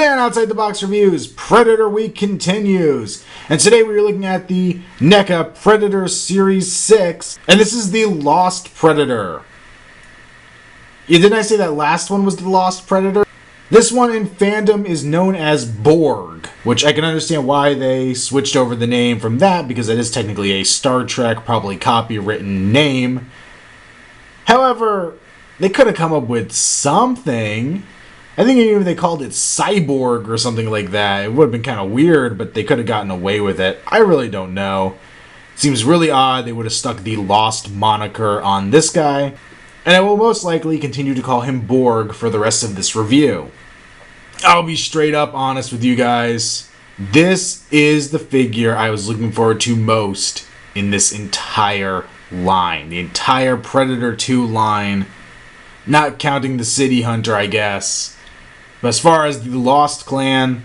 And Outside the Box Reviews, Predator Week continues. And today we are looking at the NECA Predator Series 6. And this is the Lost Predator. Yeah, didn't I say that last one was the Lost Predator? This one in fandom is known as Borg, which I can understand why they switched over the name from that, because it is technically a Star Trek, probably copywritten name. However, they could have come up with something. I think even if they called it Cyborg or something like that, it would have been kind of weird, but they could have gotten away with it. I really don't know. It seems really odd they would have stuck the Lost moniker on this guy, and I will most likely continue to call him Borg for the rest of this review. I'll be straight up honest with you guys. This is the figure I was looking forward to most in this entire line. The entire Predator 2 line. Not counting the City Hunter, I guess. But as far as the Lost Clan,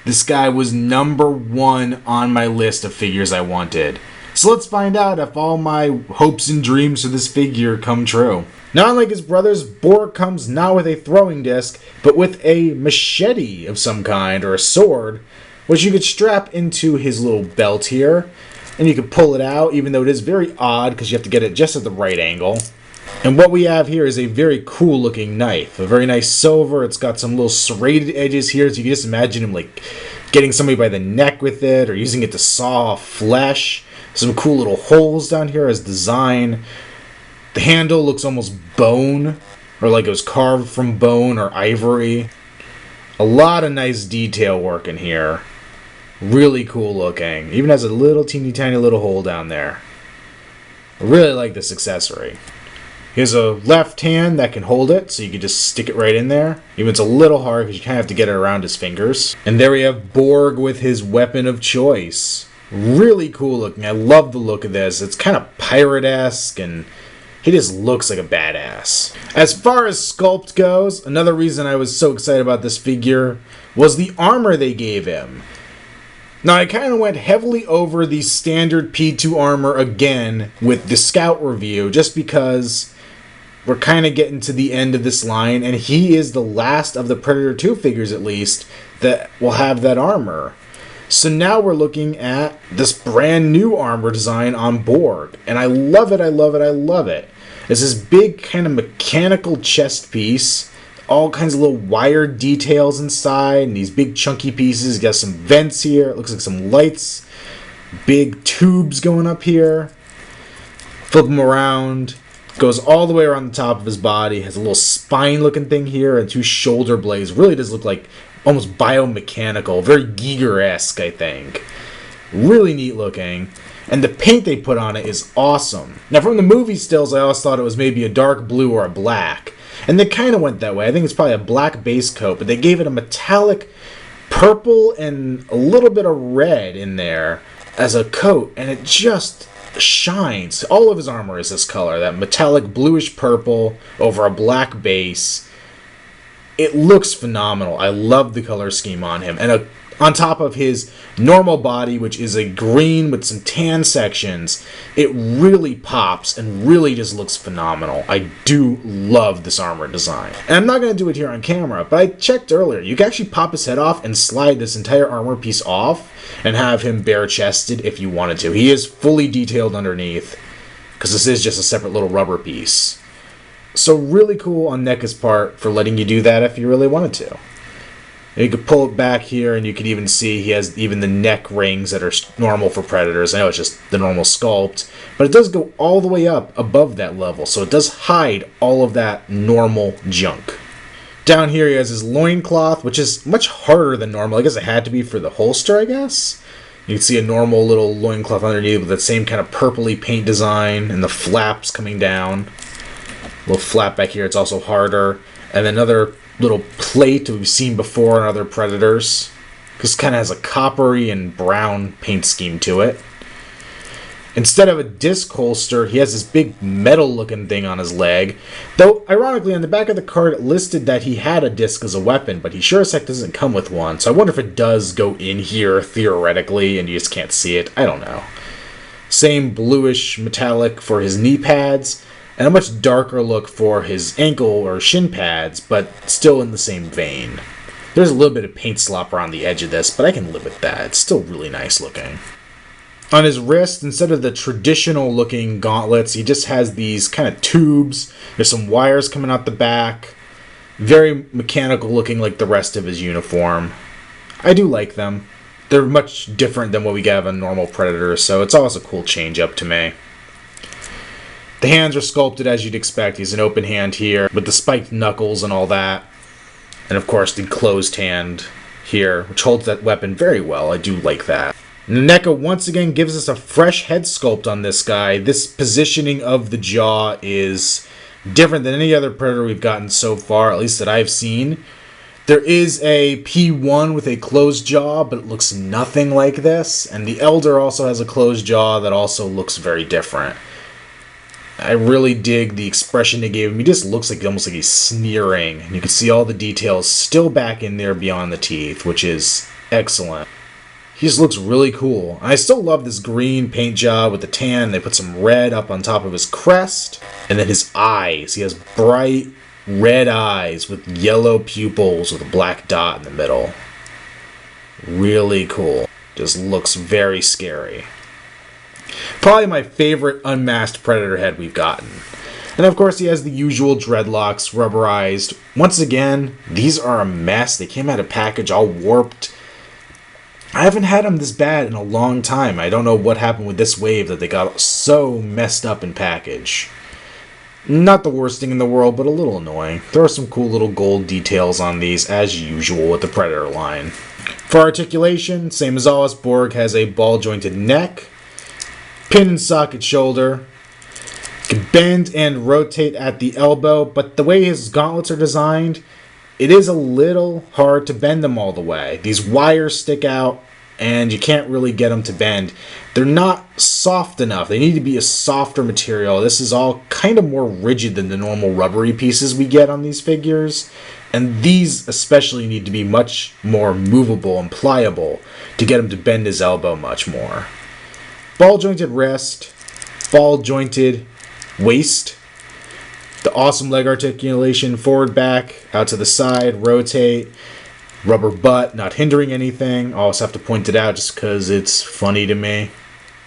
this guy was #1 on my list of figures I wanted. So let's find out if all my hopes and dreams for this figure come true. Now, unlike his brothers, Borg comes not with a throwing disc, but with a machete of some kind, or a sword, which you could strap into his little belt here, and you could pull it out, even though it is very odd, because you have to get it just at the right angle. And what we have here is a very cool looking knife. A very nice silver. It's got some little serrated edges here, so you can just imagine him like getting somebody by the neck with it, or using it to saw off flesh. Some cool little holes down here as design. The handle looks almost bone, or like it was carved from bone or ivory. A lot of nice detail work in here. Really cool looking. Even has a little teeny tiny little hole down there. I really like this accessory. He has a left hand that can hold it, so you can just stick it right in there. Even it's a little hard because you kind of have to get it around his fingers. And there we have Borg with his weapon of choice. Really cool looking. I love the look of this. It's kind of pirate-esque, and he just looks like a badass. As far as sculpt goes, another reason I was so excited about this figure was the armor they gave him. Now, I kind of went heavily over the standard P2 armor again with the Scout review, just because we're kind of getting to the end of this line, and he is the last of the Predator 2 figures, at least, that will have that armor. So now we're looking at this brand new armor design on Borg, and I love it, I love it, I love it. It's this big kind of mechanical chest piece, all kinds of little wire details inside, and these big chunky pieces. You got some vents here, it looks like some lights, big tubes going up here. Flip them around. Goes all the way around the top of his body, has a little spine looking thing here, and 2 shoulder blades. Really does look like almost biomechanical, very Giger-esque, I think. Really neat looking. And the paint they put on it is awesome. Now, from the movie stills, I always thought it was maybe a dark blue or a black. And they kind of went that way. I think it's probably a black base coat, but they gave it a metallic purple and a little bit of red in there as a coat, and it just shines. All of his armor is this color, that metallic bluish purple over a black base. It looks phenomenal. I love the color scheme on him. And on top of his normal body, which is a green with some tan sections, it really pops and really just looks phenomenal. I do love this armor design. And I'm not going to do it here on camera, but I checked earlier. You can actually pop his head off and slide this entire armor piece off and have him bare-chested if you wanted to. He is fully detailed underneath, because this is just a separate little rubber piece. So really cool on NECA's part for letting you do that if you really wanted to. And you could pull it back here, and you can even see he has even the neck rings that are normal for Predators. I know it's just the normal sculpt, but it does go all the way up above that level, so it does hide all of that normal junk. Down here he has his loincloth, which is much harder than normal. I guess it had to be for the holster, I guess. You can see a normal little loincloth underneath with that same kind of purpley paint design and the flaps coming down. A little flap back here, it's also harder. And then another little plate we've seen before in other Predators. This kind of has a coppery and brown paint scheme to it. Instead of a disc holster, he has this big metal-looking thing on his leg. Though, ironically, on the back of the card, it listed that he had a disc as a weapon, but he sure as heck doesn't come with one. So I wonder if it does go in here, theoretically, and you just can't see it. I don't know. Same bluish metallic for his knee pads, and a much darker look for his ankle or shin pads, but still in the same vein. There's a little bit of paint slop around the edge of this, but I can live with that. It's still really nice looking. On his wrist, instead of the traditional looking gauntlets, he just has these kind of tubes. There's some wires coming out the back. Very mechanical looking like the rest of his uniform. I do like them. They're much different than what we get of a normal Predator, so it's always a cool change up to me. The hands are sculpted as you'd expect. He's an open hand here with the spiked knuckles and all that. And of course the closed hand here, which holds that weapon very well. I do like that. And NECA once again gives us a fresh head sculpt on this guy. This positioning of the jaw is different than any other Predator we've gotten so far, at least that I've seen. There is a P1 with a closed jaw, but it looks nothing like this. And the Elder also has a closed jaw that also looks very different. I really dig the expression they gave him. He just looks like almost like he's sneering. And you can see all the details still back in there beyond the teeth, which is excellent. He just looks really cool. I still love this green paint job with the tan. They put some red up on top of his crest. And then his eyes. He has bright red eyes with yellow pupils with a black dot in the middle. Really cool. Just looks very scary. Probably my favorite unmasked Predator head we've gotten. And of course he has the usual dreadlocks, rubberized. Once again, these are a mess. They came out of package all warped. I haven't had them this bad in a long time. I don't know what happened with this wave that they got so messed up in package. Not the worst thing in the world, but a little annoying. There are some cool little gold details on these, as usual with the Predator line. For articulation, same as always, Borg has a ball-jointed neck, pin and socket shoulder, can bend and rotate at the elbow, but the way his gauntlets are designed, it is a little hard to bend them all the way. These wires stick out, and you can't really get them to bend. They're not soft enough. They need to be a softer material. This is all kind of more rigid than the normal rubbery pieces we get on these figures. And these especially need to be much more movable and pliable to get him to bend his elbow much more. Ball-jointed wrist, ball-jointed waist, the awesome leg articulation, forward, back, out to the side, rotate, rubber butt, not hindering anything. I always have to point it out just because it's funny to me.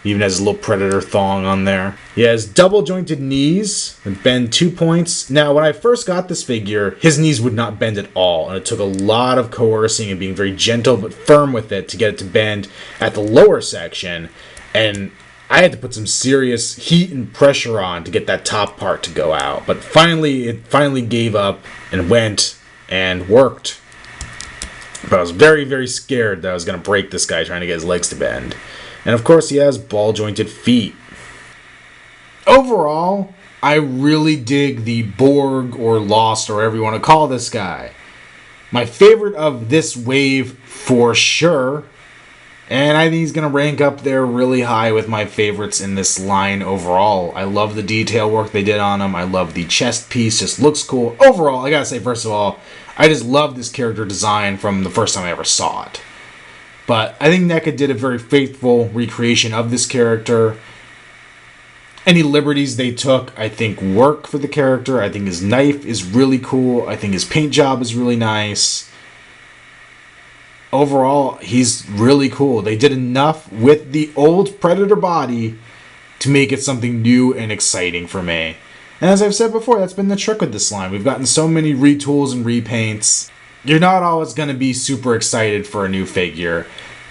Even has a little Predator thong on there. He has double-jointed knees and bend 2 points. Now, when I first got this figure, his knees would not bend at all, and it took a lot of coercing and being very gentle but firm with it to get it to bend at the lower section. And I had to put some serious heat and pressure on to get that top part to go out. But finally, it finally gave up and went and worked. But I was very, very scared that I was going to break this guy trying to get his legs to bend. And of course, he has ball-jointed feet. Overall, I really dig the Borg or Lost or whatever you want to call this guy. My favorite of this wave for sure. And I think he's going to rank up there really high with my favorites in this line overall. I love the detail work they did on him. I love the chest piece. Just looks cool. Overall, I gotta say, first of all, I just love this character design from the first time I ever saw it. But I think NECA did a very faithful recreation of this character. Any liberties they took, I think, work for the character. I think his knife is really cool. I think his paint job is really nice. Overall, he's really cool. They did enough with the old Predator body to make it something new and exciting for me. And as I've said before, that's been the trick with this line. We've gotten so many retools and repaints. You're not always going to be super excited for a new figure,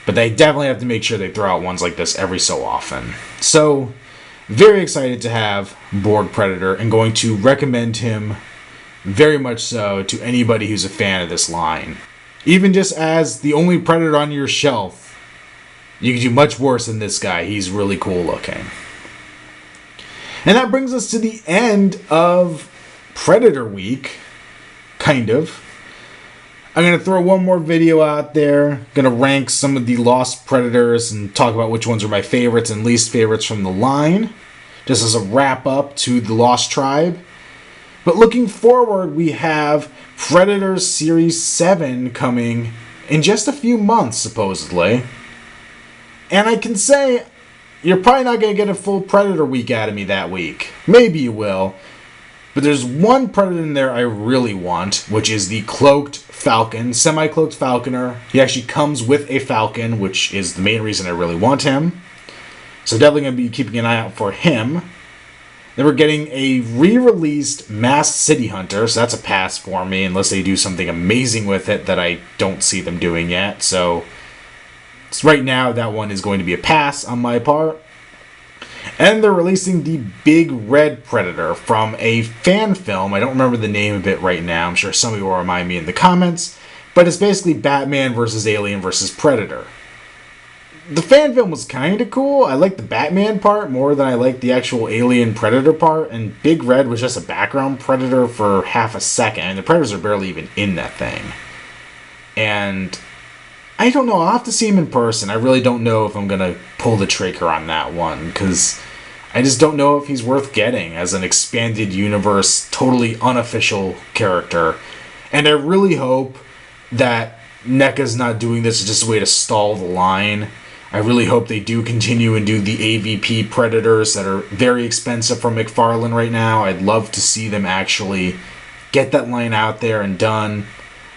but they definitely have to make sure they throw out ones like this every so often. So, very excited to have Borg Predator and going to recommend him very much so to anybody who's a fan of this line. Even just as the only Predator on your shelf, you can do much worse than this guy. He's really cool looking. And that brings us to the end of Predator Week. Kind of. I'm going to throw one more video out there. Going to rank some of the Lost Predators and talk about which ones are my favorites and least favorites from the line. Just as a wrap up to the Lost Tribe. But looking forward, we have Predator Series 7 coming in just a few months, supposedly. And I can say, you're probably not going to get a full Predator week out of me that week. Maybe you will. But there's one Predator in there I really want, which is the Cloaked Falcon, semi-cloaked Falconer. He actually comes with a Falcon, which is the main reason I really want him. So definitely going to be keeping an eye out for him. Then we're getting a re-released Masked City Hunter, so that's a pass for me, unless they do something amazing with it that I don't see them doing yet. So right now, that one is going to be a pass on my part. And they're releasing the Big Red Predator from a fan film. I don't remember the name of it right now. I'm sure somebody will remind me in the comments. But it's basically Batman versus Alien versus Predator. The fan film was kind of cool. I liked the Batman part more than I liked the actual Alien Predator part. And Big Red was just a background Predator for half a second. And the Predators are barely even in that thing. And I don't know. I'll have to see him in person. I really don't know if I'm going to pull the trigger on that one. Because I just don't know if he's worth getting as an expanded universe, totally unofficial character. And I really hope that NECA's not doing this just a way to stall the line. I really hope they do continue and do the AVP Predators that are very expensive from McFarlane right now. I'd love to see them actually get that line out there and done.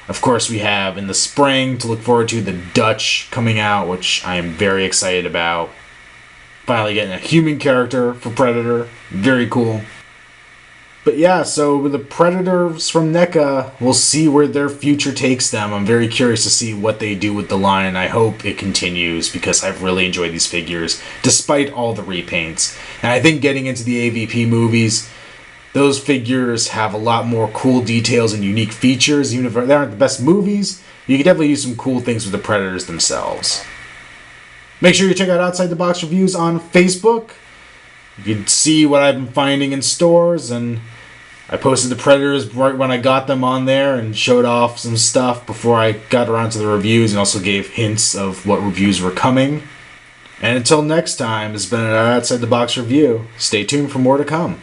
Of course, we have in the spring to look forward to the Dutch coming out, which I am very excited about. Finally getting a human character for Predator. Very cool. But yeah, so with the Predators from NECA, we'll see where their future takes them. I'm very curious to see what they do with the line, and I hope it continues because I've really enjoyed these figures, despite all the repaints. And I think getting into the AVP movies, those figures have a lot more cool details and unique features. Even if they aren't the best movies, you can definitely do some cool things with the Predators themselves. Make sure you check out Outside the Box Reviews on Facebook. You can see what I've been finding in stores, and I posted the Predators right when I got them on there and showed off some stuff before I got around to the reviews, and also gave hints of what reviews were coming. And until next time, it's been an Outside the Box review. Stay tuned for more to come.